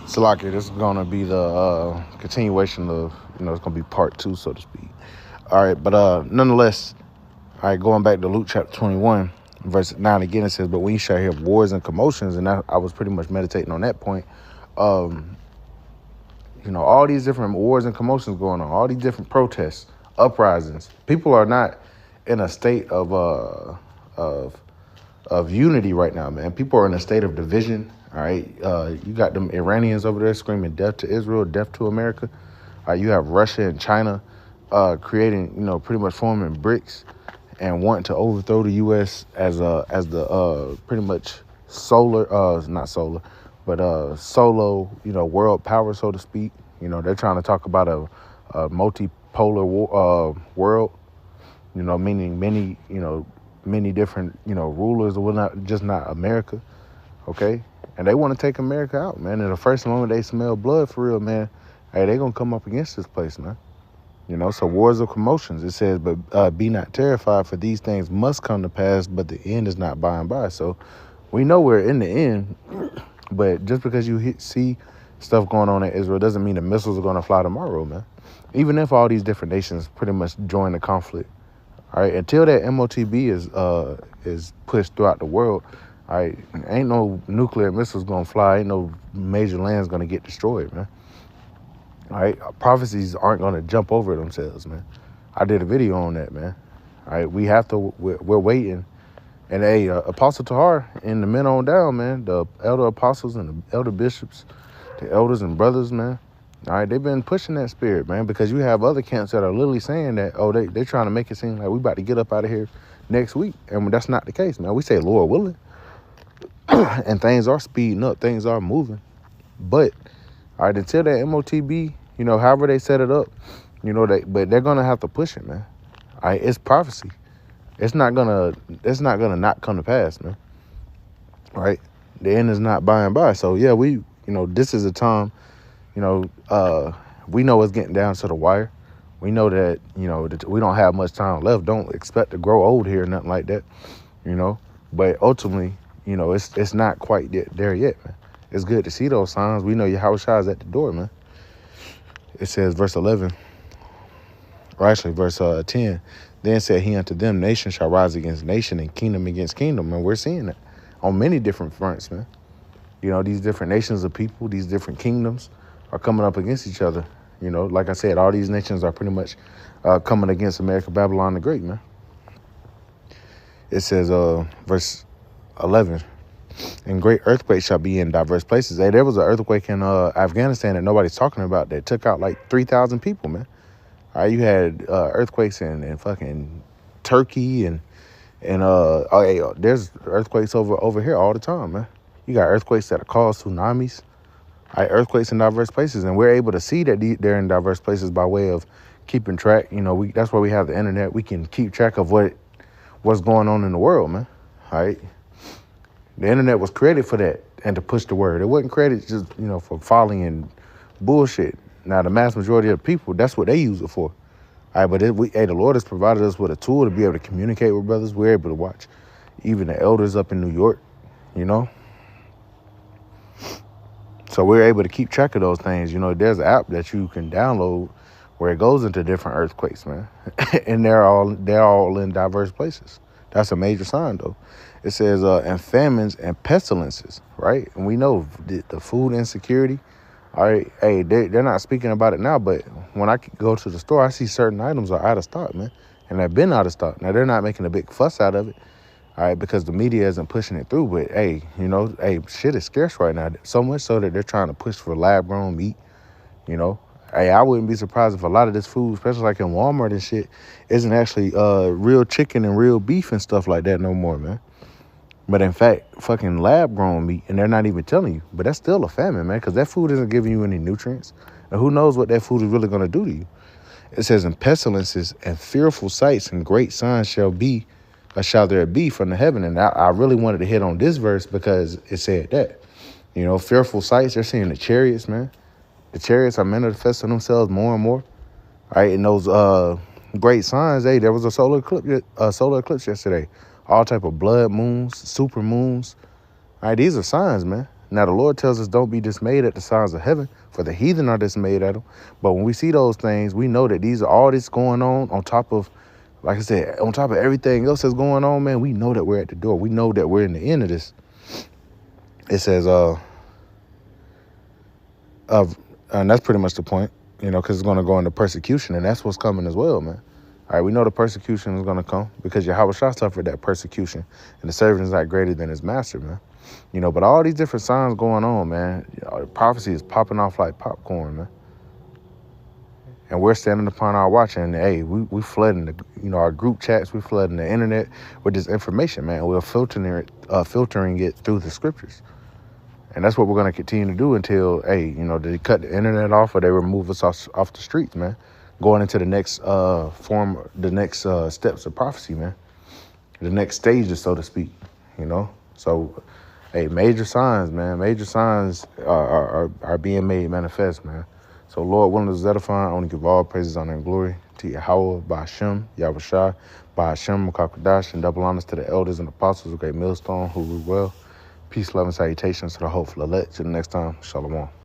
Salaki, this is gonna be the continuation of, it's gonna be part two, so to speak. All right, but nonetheless, all right, going back to Luke chapter 21, verse 9 again, it says, "But when you shall hear wars and commotions," and I was pretty much meditating on that point. Um, all these different wars and commotions going on, all these different protests, uprisings. People are not in a state of of unity right now, man. People are in a state of division. All right, you got them Iranians over there screaming "Death to Israel, death to America." You have Russia and China creating, pretty much forming BRICS and wanting to overthrow the U.S. as the pretty much not solar, but solo, world power, so to speak. They're trying to talk about a multipolar world, meaning many, many different, rulers or whatnot, just not America, okay? And they want to take America out, man. And the first moment they smell blood for real, man, hey, they gonna come up against this place, man. So wars of commotions. It says, but be not terrified, for these things must come to pass, but the end is not by and by. So we know we're in the end, but just because you see stuff going on in Israel doesn't mean the missiles are going to fly tomorrow, man. Even if all these different nations pretty much join the conflict, all right, until that MOTB is pushed throughout the world, all right, ain't no nuclear missiles going to fly, ain't no major lands going to get destroyed, man. All right, prophecies aren't going to jump over themselves, man. I did a video on that, man. All right, we're waiting. And hey, Apostle Tahar and the men on down, man, the elder apostles and the elder bishops, the elders and brothers, man. All right, they've been pushing that spirit, man, because you have other camps that are literally saying that, they're trying to make it seem like we about to get up out of here next week. And that's not the case, man. We say, Lord willing, and things are speeding up, things are moving. But, all right, until that MOTB, however they set it up, but they're going to have to push it, man. All right, it's prophecy. It's not gonna not come to pass, man. All right, the end is not by and by. So yeah, this is a time, we know it's getting down to the wire. We know that that we don't have much time left. Don't expect to grow old here, nothing like that, But ultimately, it's not quite there yet, man. It's good to see those signs. We know Yahushua is at the door, man. It says verse 11, or actually verse 10. Then said he unto them, nation shall rise against nation and kingdom against kingdom. And we're seeing that on many different fronts, man. These different nations of people, these different kingdoms are coming up against each other. Like I said, all these nations are pretty much coming against America, Babylon the Great, man. It says, verse 11, and great earthquakes shall be in diverse places. Hey, there was an earthquake in Afghanistan that nobody's talking about that took out like 3,000 people, man. All right, you had earthquakes in fucking Turkey and there's earthquakes over here all the time, man. You got earthquakes that cause tsunamis. All right, earthquakes in diverse places, and we're able to see that they're in diverse places by way of keeping track. That's why we have the internet. We can keep track of what's going on in the world, man. All right, the internet was created for that and to push the word. It wasn't created just for folly and bullshit. Now, the mass majority of people, that's what they use it for. All right, but the Lord has provided us with a tool to be able to communicate with brothers. We're able to watch even the elders up in New York, So we're able to keep track of those things. There's an app that you can download where it goes into different earthquakes, man. And they're all in diverse places. That's a major sign, though. It says, and famines and pestilences, right? And we know the food insecurity. All right, hey, they're not speaking about it now, but when I go to the store, I see certain items are out of stock, man, and they've been out of stock. Now, they're not making a big fuss out of it, all right, because the media isn't pushing it through, but hey, shit is scarce right now, so much so that they're trying to push for lab-grown meat, Hey, I wouldn't be surprised if a lot of this food, especially like in Walmart and shit, isn't actually real chicken and real beef and stuff like that no more, man. But in fact, fucking lab-grown meat, and they're not even telling you. But that's still a famine, man, because that food isn't giving you any nutrients. And who knows what that food is really going to do to you. It says, and pestilences and fearful sights and great signs shall there be from the heaven. And I really wanted to hit on this verse because it said that. Fearful sights, they're seeing the chariots, man. The chariots are manifesting themselves more and more. All right, and those great signs, hey, there was a solar eclipse yesterday. All type of blood moons, super moons. All right, these are signs, man. Now, the Lord tells us don't be dismayed at the signs of heaven, for the heathen are dismayed at them. But when we see those things, we know that these are all this going on top of, like I said, on top of everything else that's going on, man. We know that we're at the door. We know that we're in the end of this. It says, and that's pretty much the point, because it's going to go into persecution, and that's what's coming as well, man. All right, we know the persecution is going to come because Yahweh Shah suffered that persecution, and the servant is not greater than his master, man. But all these different signs going on, man. Prophecy is popping off like popcorn, man. And we're standing upon our watch, and hey, we flooding our group chats, we flooding the internet with this information, man. We're filtering it through the scriptures. And that's what we're going to continue to do until, hey, they cut the internet off or they remove us off the streets, man. Going into the next steps of prophecy, man. The next stages, so to speak, So, hey, major signs, man. Major signs are being made manifest, man. So, Lord, willing to edify, I want to give all praises, honor, and glory to Yahweh, Ba'ashem, Yahweh Shai, Ba'ashem, Makakadash, and double honors to the elders and apostles of Great Millstone who rule well. Peace, love, and salutations to the hopeful elect. Till the next time, Shalom.